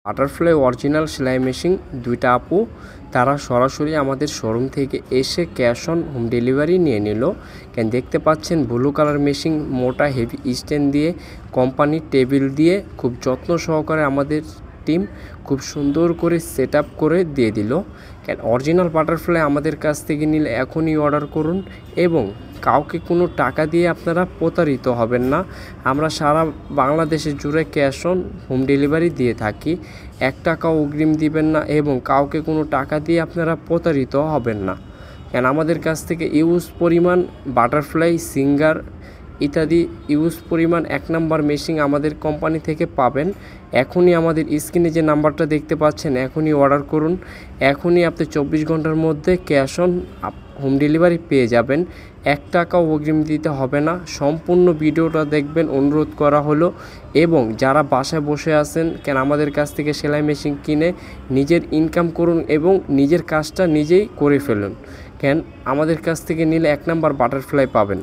Butterfly original সেলাই machine দুইটা আপু তারা সরাসরি আমাদের শোরুম থেকে এসে ক্যাশ অন হোম ডেলিভারি নিয়ে নিল। কেন দেখতে পাচ্ছেন ব্লু কালার মেশিন মোটা হেভি স্ট্যান্ড দিয়ে কোম্পানির টেবিল দিয়ে খুব যত্ন সহকারে আমাদের টিম খুব সুন্দর করে সেট আপ করে দিয়ে দিল। কেন অরিজিনাল বাটারফ্লাই আমাদের কাছ থেকে নিলে এখনই অর্ডার করুন এবং কাউকে কোনো টাকা দিয়ে আপনারা প্রতারিত হবেন না। আমরা সারা বাংলাদেশে জুড়ে ক্যাশ অন হোম ডেলিভারি দিয়ে থাকি। 1 টাকাও অগ্রিম দিবেন না এবং কাউকে কোনো টাকা দিয়ে আপনারা প্রতারিত হবেন না। কেন আমাদের কাছ থেকে ইউজ পরিমাণ বাটারফ্লাই সিঙ্গার ইত্যাদি ইউজ পরিমাণ 1 নাম্বার মেশিন আমাদের কোম্পানি থেকে পাবেন। এখনই আমাদের স্ক্রিনে যে নাম্বারটা দেখতে পাচ্ছেন এখনই অর্ডার করুন। এখনই আপনি 24 ঘন্টার মধ্যে ক্যাশ অন হোম ডেলিভারি পেয়ে যাবেন। 1 টাকাও অগ্রিম দিতে হবে না। সম্পূর্ণ ভিডিওটা দেখবেন অনুরোধ করা হলো। এবং যারা বাসায় বসে আছেন কেন আমাদের কাছ থেকে সেলাই মেশিন কিনে নিজের ইনকাম করুন এবং নিজের কাজটা নিজেই করে ফেলুন। কেন আমাদের কাছ থেকে নিলে 1 নাম্বার বাটারফ্লাই পাবেন।